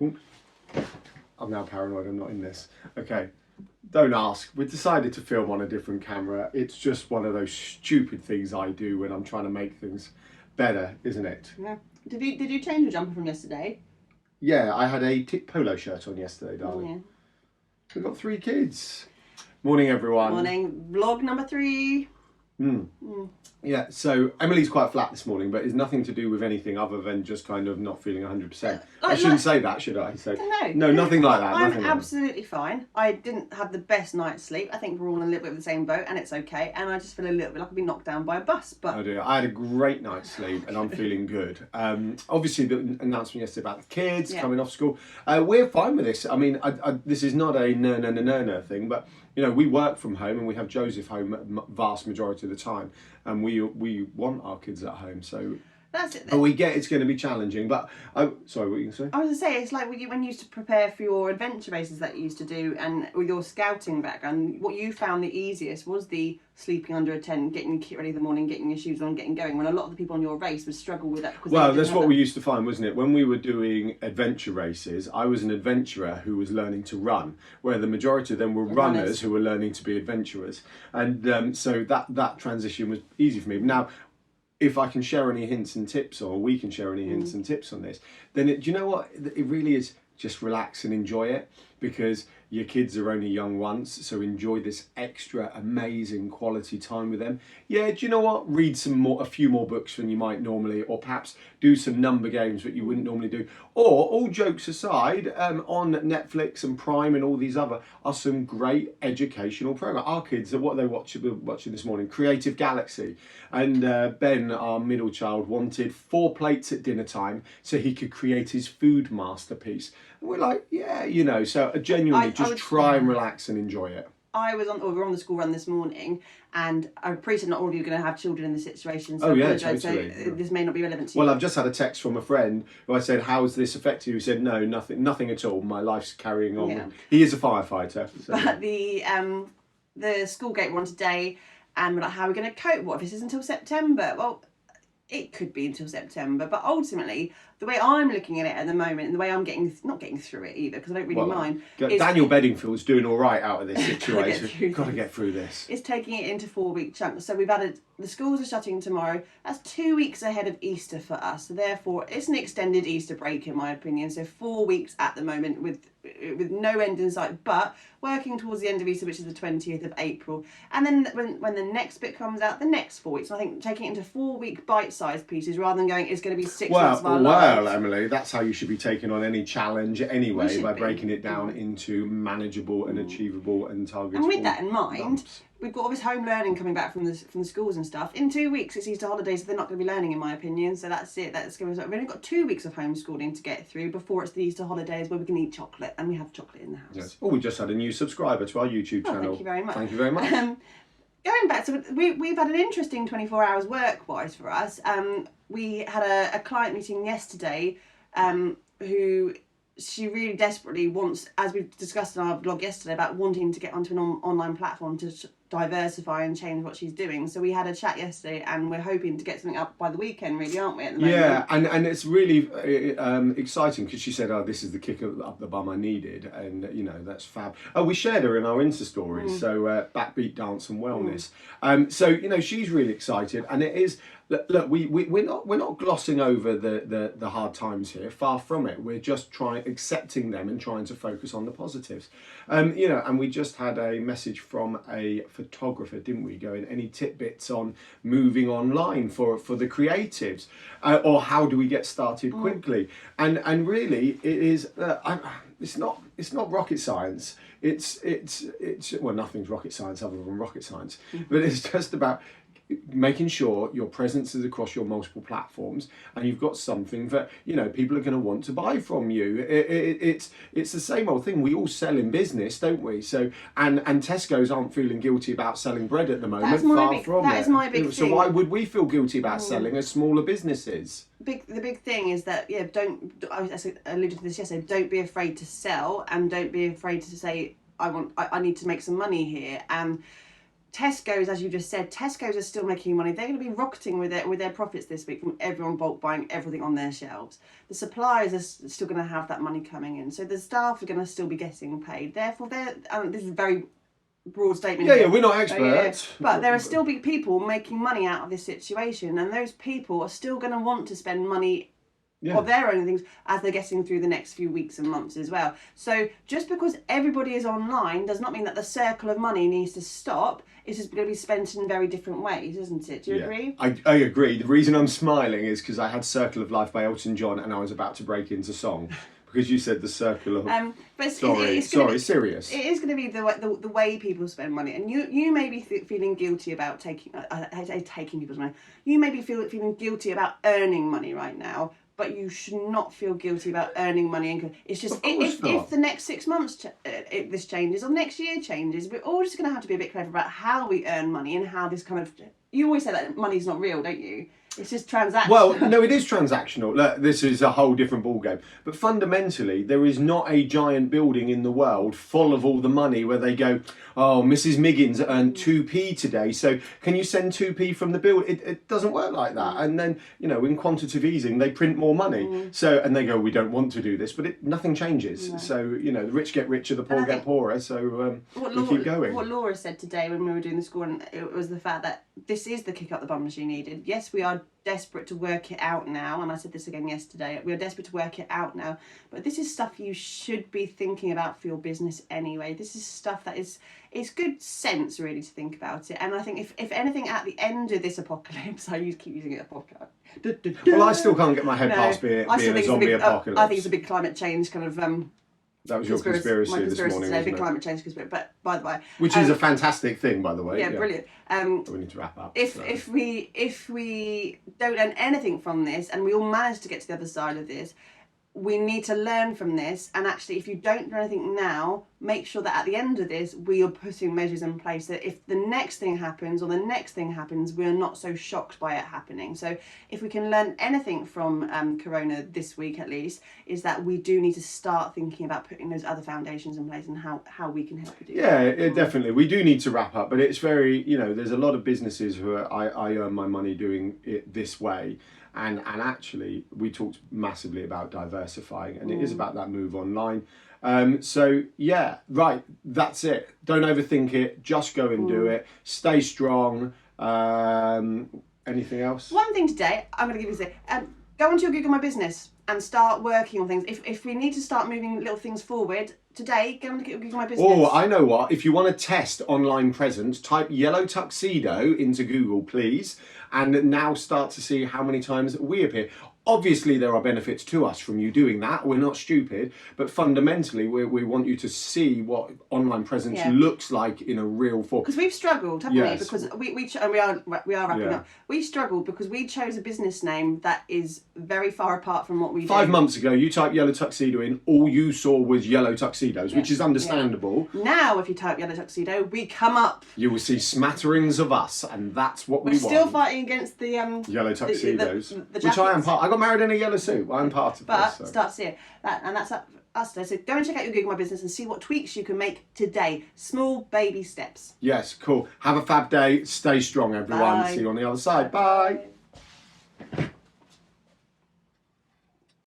Oops. I'm now paranoid I'm not in this. Okay, don't ask. We decided to film on a different camera. It's just one of those stupid things I do when I'm trying to make things better, isn't it? Yeah. Did you change your jumper from yesterday? Yeah, I had a tick polo shirt on yesterday, darling. Yeah. We've got 3 kids. Morning, everyone. Morning. Vlog number 3. Yeah, so Emily's quite flat this morning, but it's nothing to do with anything other than just kind of not feeling 100%. I shouldn't say that, should I? So, no, nothing like that. I'm absolutely fine. I didn't have the best night's sleep. I think we're all in a little bit of the same boat, and it's okay. And I just feel a little bit like I've been knocked down by a bus. But oh dear, I had a great night's sleep, and I'm feeling good. Obviously, the announcement yesterday about the kids coming off school, we're fine with this. I mean, this is not a no thing, but you know, we work from home and we have Joseph home vast majority of the time, and we want our kids at home. So that's it. And we get it's going to be challenging, but sorry, what were you going to say? I was going to say, it's like when you used to prepare for your adventure races that you used to do, and with your scouting background, what you found the easiest was the sleeping under a tent, getting your kit ready in the morning, getting your shoes on, getting going, when a lot of the people on your race would struggle with that. Because well, that's what we used to find, wasn't it? When we were doing adventure races, I was an adventurer who was learning to run, where the majority of them were runners who were learning to be adventurers. And so that transition was easy for me. Now, if I can share any hints and tips, or we can share any hints and tips on this, then do you know what? It really is just relax and enjoy it, because your kids are only young once, so enjoy this extra amazing quality time with them. Yeah, do you know what? Read a few more books than you might normally, or perhaps do some number games that you wouldn't normally do. Or, all jokes aside, on Netflix and Prime and all these other are some great educational programs. Our kids are what they watching this morning, Creative Galaxy, and Ben, our middle child, wanted 4 plates at dinner time so he could create his food masterpiece. And we're like, yeah, you know, so genuinely just try and relax and enjoy it. We were on the school run this morning, and I appreciate not all of you are going to have children in this situation, so I apologise. Totally. So this may not be relevant to you. Well, I've just had a text from a friend who I said, "How's this affected you?" He said, "No, nothing at all. My life's carrying on." Yeah. He is a firefighter. So. But the school gate were on today, and we're like, how are we going to cope? What if this is until September? Well, it could be until September, but ultimately, the way I'm looking at it at the moment, and the way I'm not getting through it either, because I don't really mind. Daniel Bedingfield's doing all right out of this situation. Got to get through this. It's taking it into 4-week chunks. So we've added, the schools are shutting tomorrow. That's 2 weeks ahead of Easter for us. So therefore, it's an extended Easter break, in my opinion. So 4 weeks at the moment with no end in sight, but working towards the end of Easter, which is the 20th of April. And then when the next bit comes out, the next 4 weeks. And I think taking it into 4-week bite-sized pieces rather than going, it's going to be 6 months of our life. Well, Emily, that's how you should be taking on any challenge anyway, by breaking it down into manageable and achievable and targetable. And with that in mind, we've got all this home learning coming back from the schools and stuff. In 2 weeks, it's Easter holidays, so they're not going to be learning, in my opinion. So that's it. We've only got 2 weeks of homeschooling to get through before it's the Easter holidays where we can eat chocolate, and we have chocolate in the house. Yes. Oh, we just had a new subscriber to our YouTube channel. Thank you very much. Thank you very much. Going back, so we've had an interesting 24 hours work-wise for us. We had a client meeting yesterday who she really desperately wants, as we discussed in our blog yesterday, about wanting to get onto an online platform to diversify and change what she's doing. So we had a chat yesterday, and we're hoping to get something up by the weekend, really, aren't we, at the moment? Yeah, and it's really exciting, because she said, "Oh, this is the kick up the bum I needed," and you know, that's fab. Oh, we shared her in our Insta stories, so backbeat dance and wellness. So you know, she's really excited, and it is. Look, we're not glossing over the hard times here. Far from it. We're just accepting them and trying to focus on the positives. You know, and we just had a message from a photographer, didn't we? Going, any tidbits on moving online for the creatives, or how do we get started quickly? And really, it is. It's not rocket science. It's well, nothing's rocket science other than rocket science, but it's just about making sure your presence is across your multiple platforms, and you've got something that, you know, people are going to want to buy from you. It's the same old thing. We all sell in business, don't we? So and Tesco's aren't feeling guilty about selling bread at the moment. That is my big thing. So why would we feel guilty about selling as smaller businesses? The big thing is that, yeah, I alluded to this yesterday, don't be afraid to sell, and don't be afraid to say, I need to make some money here. Tesco's, as you just said, Tesco's are still making money. They're going to be rocketing with their profits this week from everyone bulk buying everything on their shelves. The suppliers are still going to have that money coming in, so the staff are going to still be getting paid. Therefore, this is a very broad statement. Yeah, we're not experts. But there are still big people making money out of this situation, and those people are still going to want to spend money of their own things as they're getting through the next few weeks and months as well. So just because everybody is online does not mean that the circle of money needs to stop. It's just going to be spent in very different ways, isn't it? Do you agree? I agree. The reason I'm smiling is because I had Circle of Life by Elton John and I was about to break into song. Because you said the circle of... but serious. It is going to be the way people spend money. And you may be feeling guilty about taking people's money. You may be feeling guilty about earning money right now. But you should not feel guilty about earning money. It's just, if the next 6 months this changes, or next year changes, we're all just going to have to be a bit clever about how we earn money and how this kind of... You always say that money's not real, don't you? It's just transactional. Well, no, it is transactional. Look, this is a whole different ballgame. But fundamentally, there is not a giant building in the world full of all the money where they go, oh, Mrs. Miggins earned 2p today, so can you send 2p from the bill? It doesn't work like that. And then, in quantitative easing, they print more money. So, and they go, we don't want to do this, but nothing changes. No. So, the rich get richer, the poor get poorer. So we keep going. What Laura said today when we were doing the score, and it was the fact that this is the kick up the bum she needed. Yes, we are desperate to work it out now, and I said this again yesterday, we are desperate to work it out now, but this is stuff you should be thinking about for your business anyway. This is stuff that it's good sense really to think about it. And I think if anything at the end of this apocalypse, I keep using it apocalypse. Well, I still can't get my head past being a zombie apocalypse. I think it's a big climate change kind of that was your conspiracy this morning, today, wasn't big it? Climate change conspiracy, but by the way, which is a fantastic thing, by the way. Yeah, brilliant. We need to wrap up. If we don't learn anything from this, and we all manage to get to the other side of this, we need to learn from this. And actually, if you don't do anything now, make sure that at the end of this, we are putting measures in place that if the next thing happens or the next thing happens, we are not so shocked by it happening. So if we can learn anything from Corona this week at least, is that we do need to start thinking about putting those other foundations in place and how we can help you do that. Yeah, definitely. We do need to wrap up, but it's very, there's a lot of businesses who I earn my money doing it this way. And actually, we talked massively about diversifying, and it is about that move online. So, yeah, right, that's it. Don't overthink it. Just go and do it. Stay strong. Anything else? One thing today, I'm going to give you this. Go onto your Google My Business and start working on things. If we need to start moving little things forward, today, go onto Google My Business. Oh, I know what. If you want to test online presence, type yellow tuxedo into Google, please, and now start to see how many times we appear. Obviously, there are benefits to us from you doing that. We're not stupid, but fundamentally, we want you to see what online presence looks like in a real form. Because we've struggled, haven't we? Because we are wrapping up. We've struggled because we chose a business name that is very far apart from what we do. 5 months ago, you typed yellow tuxedo in, all you saw was yellow tuxedos, which is understandable. Now, if you type yellow tuxedo, we come up. You will see smatterings of us, and that's what we want. We're still fighting against the yellow tuxedos, the which I am part. I got married in a yellow suit. I'm part of this. So. But start to see it. And that's us today. So go and check out your Google My Business and see what tweaks you can make today. Small baby steps. Yes, cool. Have a fab day. Stay strong, everyone. Bye. See you on the other side. Bye.